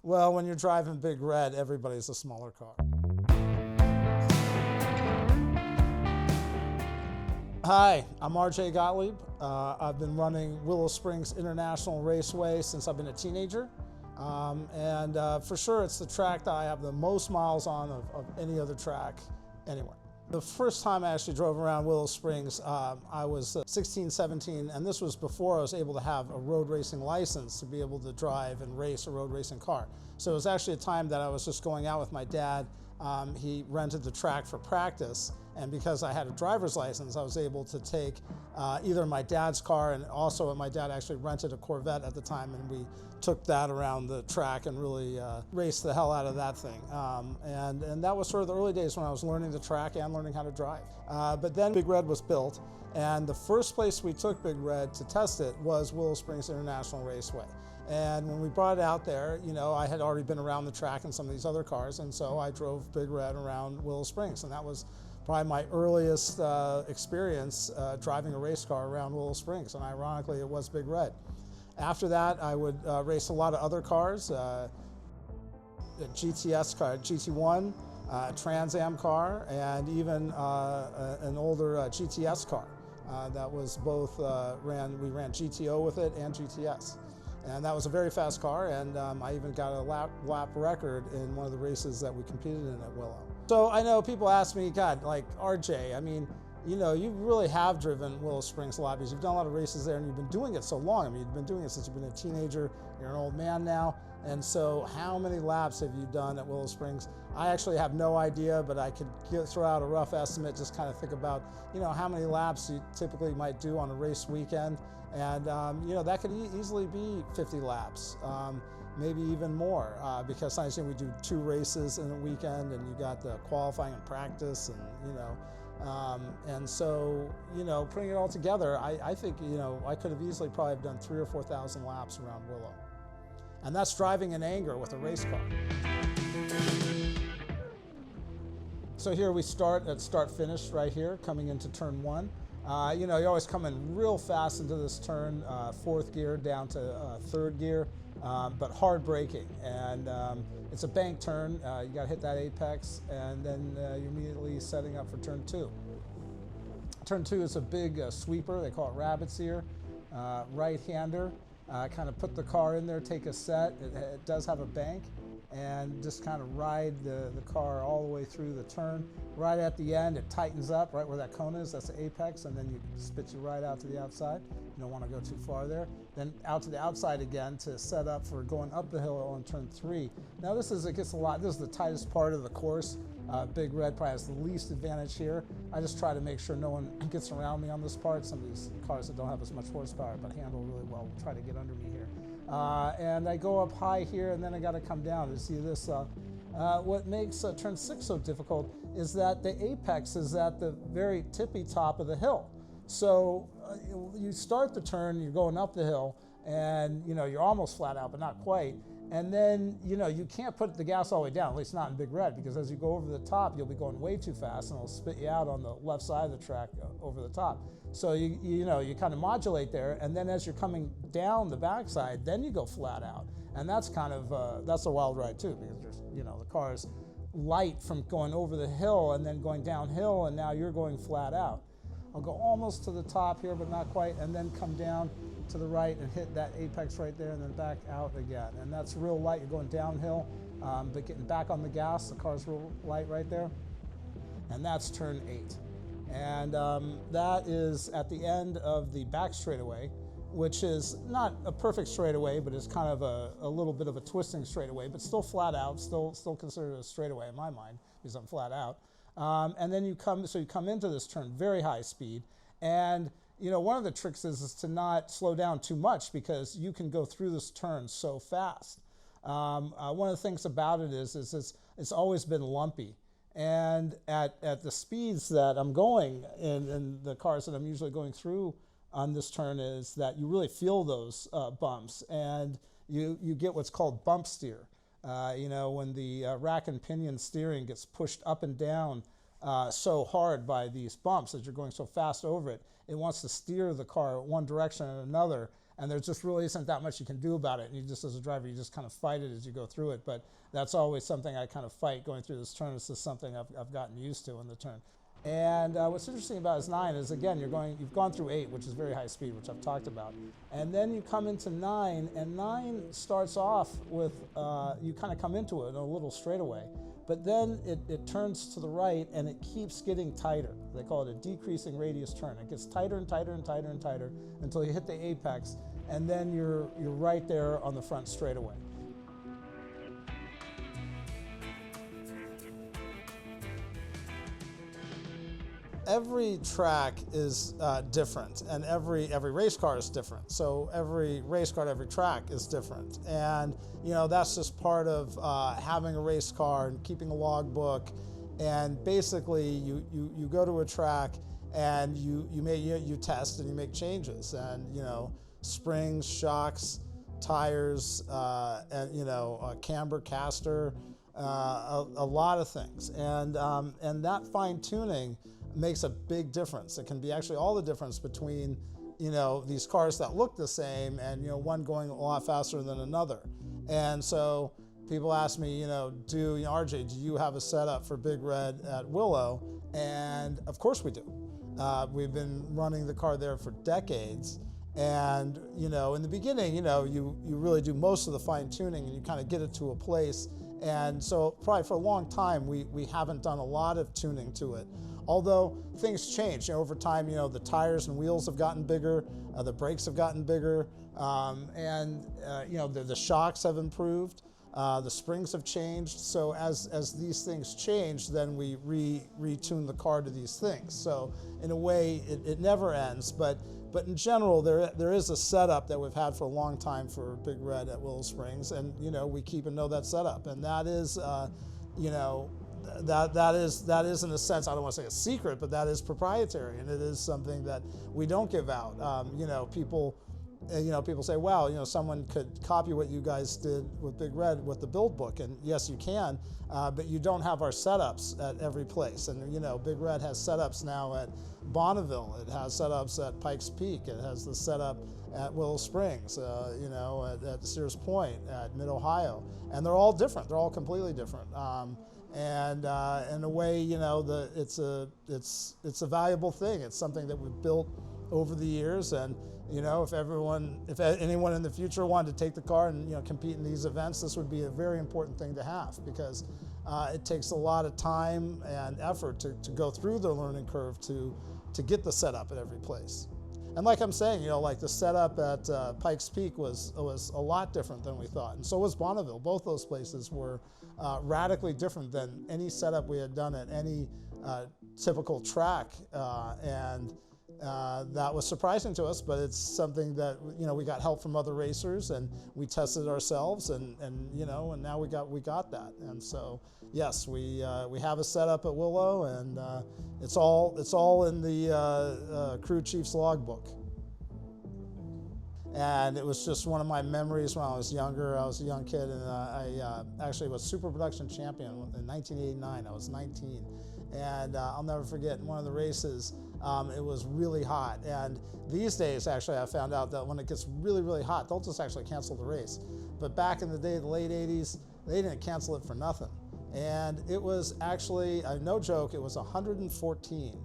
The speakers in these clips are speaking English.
Well, when you're driving Big Red, everybody's a smaller car. Hi, I'm RJ Gottlieb. I've been running Willow Springs International Raceway since I've been a teenager. For sure, it's the track that I have the most miles on of any other track anywhere. The first time I actually drove around Willow Springs, I was 16, 17, and this was before I was able to have a road racing license to be able to drive and race a road racing car. So it was actually a time that I was just going out with my dad. He rented the track for practice, and because I had a driver's license, I was able to take either my dad's car, and also my dad actually rented a Corvette at the time, and we took that around the track and really raced the hell out of that thing. And that was sort of the early days when I was learning the track and learning how to drive. But then Big Red was built, and the first place we took Big Red to test it was Willow Springs International Raceway. And when we brought it out there, you know, I had already been around the track in some of these other cars, and so I drove Big Red around Willow Springs, and that was probably my earliest experience driving a race car around Willow Springs, and ironically it was Big Red. After that, I would race a lot of other cars, a GTS car, GT1, Trans Am car, and even an older GTS car that was both, we ran GTO with it and GTS. And that was a very fast car, and I even got a lap record in one of the races that we competed in at Willow. So I know people ask me, God, like RJ, I mean, you know, you really have driven Willow Springs a lot because you've done a lot of races there and you've been doing it so long. I mean, you've been doing it since you've been a teenager, you're an old man now. And so how many laps have you done at Willow Springs? I actually have no idea, but I could throw out a rough estimate, just kind of think about, you know, how many laps you typically might do on a race weekend. And, you know, that could easily be 50 laps, maybe even more, because sometimes, you know, we do 2 races in a weekend and you got the qualifying and practice and, you know, and so, you know, putting it all together, I think, you know, I could have easily probably have done 3,000 or 4,000 laps around Willow. And that's driving in anger with a race car. So here we start at start-finish right here, coming into turn 1. You know, you always come in real fast into this turn, 4th gear down to 3rd gear, but hard braking. And it's a bank turn. You got to hit that apex, and then you're immediately setting up for turn 2. Turn 2 is a big sweeper. They call it rabbit's ear, right-hander. Kind of put the car in there, take a set. It does have a bank, and just kind of ride the car all the way through the turn. Right at the end, it tightens up right where that cone is. That's the apex, and then you spit you right out to the outside. You don't want to go too far there. Then out to the outside again to set up for going up the hill on turn 3. Now this is, it gets a lot, this is the tightest part of the course. Big Red probably has the least advantage here. I just try to make sure no one gets around me on this part. Some of these cars that don't have as much horsepower but handle really well will try to get under me here. And I go up high here, and then I got to come down to see this. What makes turn 6 so difficult is that the apex is at the very tippy top of the hill. So you start the turn, you're going up the hill, and you know you're almost flat out, but not quite. And then, you know, you can't put the gas all the way down, at least not in Big Red, because as you go over the top, you'll be going way too fast and it'll spit you out on the left side of the track over the top. So you know, you kind of modulate there, and then as you're coming down the backside, then you go flat out. And that's kind of, that's a wild ride too, because there's, you know, the car is light from going over the hill and then going downhill, and now you're going flat out. I'll go almost to the top here, but not quite, and then come down to the right and hit that apex right there, and then back out again. And that's real light. You're going downhill, but getting back on the gas, the car's real light right there. And that's turn 8. And that is at the end of the back straightaway, which is not a perfect straightaway, but it's kind of a little bit of a twisting straightaway, but still flat out, still considered a straightaway in my mind, because I'm flat out. And then you come into this turn very high speed, and you know, one of the tricks is to not slow down too much, because you can go through this turn so fast. One of the things about it is it's always been lumpy. And at the speeds that I'm going in the cars that I'm usually going through on this turn, is that you really feel those bumps, and you get what's called bump steer. You know, when the rack and pinion steering gets pushed up and down so hard by these bumps as you're going so fast over it, it wants to steer the car one direction and another, and there just really isn't that much you can do about it. And you just, as a driver, you just kind of fight it as you go through it. But that's always something I kind of fight going through this turn. It's just something I've gotten used to in the turn. And what's interesting about his 9 is, again, you've gone through 8, which is very high speed, which I've talked about. And then you come into 9, and 9 starts off with, you kind of come into it in a little straightaway. But then it turns to the right, and it keeps getting tighter. They call it a decreasing radius turn. It gets tighter and tighter and tighter and tighter until you hit the apex, and then you're right there on the front straightaway. Every track is different, and every race car is different. So every race car, every track is different, and that's just part of having a race car and keeping a logbook. And basically, you go to a track and you test and you make changes, and springs, shocks, tires, and camber, caster, a lot of things, and that fine tuning makes a big difference. It can be actually all the difference between these cars that look the same and one going a lot faster than another. And so people ask me, RJ, do you have a setup for Big Red at Willow? And of course we do. We've been running the car there for decades. And in the beginning, you really do most of the fine tuning, and you kind of get it to a place. And so probably for a long time we haven't done a lot of tuning to it. Although things change over time, the tires and wheels have gotten bigger, the brakes have gotten bigger, and the shocks have improved, the springs have changed. So as these things change, then we retune the car to these things. So in a way, it never ends. But in general, there is a setup that we've had for a long time for Big Red at Willow Springs, and we keep and know that setup, and that is that is in a sense, I don't want to say a secret, but that is proprietary, and it is something that we don't give out. People say, wow, someone could copy what you guys did with Big Red with the build book, and yes, you can, but you don't have our setups at every place. And Big Red has setups now at Bonneville, it has setups at Pikes Peak, it has the setup at Willow Springs, at Sears Point, at Mid-Ohio, and they're all different. They're all completely different. And in a way, it's a valuable thing. It's something that we've built over the years, and if anyone in the future wanted to take the car and compete in these events, this would be a very important thing to have, because it takes a lot of time and effort to go through the learning curve to get the setup at every place. And like I'm saying, like the setup at Pikes Peak was a lot different than we thought, and so was Bonneville. Both those places were radically different than any setup we had done at any typical track, and that was surprising to us. But it's something that we got help from other racers, and we tested ourselves, and now we got that. And so yes, we have a setup at Willow, and it's all in the crew chief's logbook. And it was just one of my memories when I was younger. I was a young kid, and I actually was super production champion in 1989. I was 19, and I'll never forget, in one of the races, it was really hot. And these days, actually, I found out that when it gets really, really hot, they'll just actually cancel the race. But back in the day, the late 80s, they didn't cancel it for nothing. And it was actually, no joke, it was 114.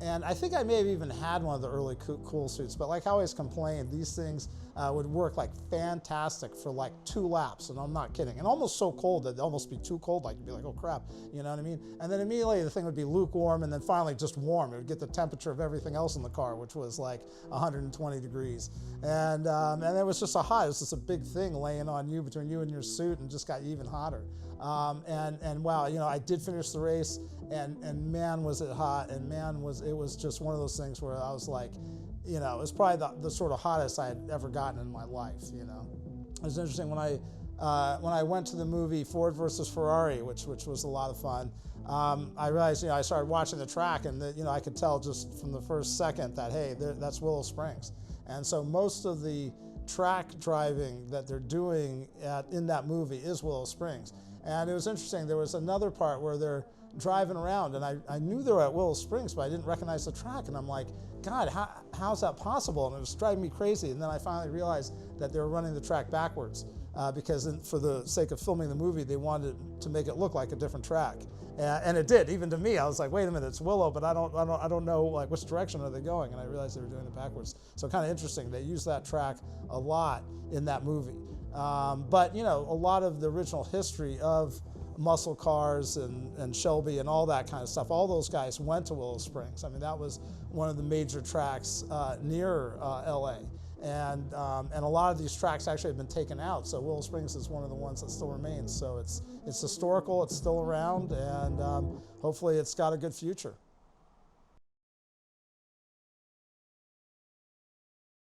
And I think I may have even had one of the early cool suits, but like I always complained, these things would work like fantastic for like 2 laps, and I'm not kidding. And almost so cold that it'd almost be too cold, like you'd be like, oh crap, you know what I mean? And then immediately the thing would be lukewarm, and then finally just warm. It would get the temperature of everything else in the car, which was like 120 degrees. And it was just it was just a big thing laying on you, between you and your suit, and just got even hotter. And wow, I did finish the race, and man was it hot, and it was just one of those things where I was like, it was probably the sort of hottest I had ever gotten in my life. It was interesting when I went to the movie Ford versus Ferrari, which was a lot of fun. I realized, I started watching the track, and I could tell just from the first second that, hey, that's Willow Springs. And so most of the track driving that they're doing in that movie is Willow Springs. And it was interesting. There was another part where they're driving around, and I knew they were at Willow Springs, but I didn't recognize the track. And I'm like, God, how's that possible? And it was driving me crazy. And then I finally realized that they were running the track backwards because for the sake of filming the movie, they wanted to make it look like a different track. And it did, even to me. I was like, wait a minute, it's Willow, but I don't know like which direction are they going? And I realized they were doing it backwards. So kind of interesting. They used that track a lot in that movie. But you know, a lot of the original history of muscle cars and Shelby and all that kind of stuff, all those guys went to Willow Springs. I mean, that was one of the major tracks near LA. And a lot of these tracks actually have been taken out. So Willow Springs is one of the ones that still remains. So it's historical, it's still around, and hopefully it's got a good future.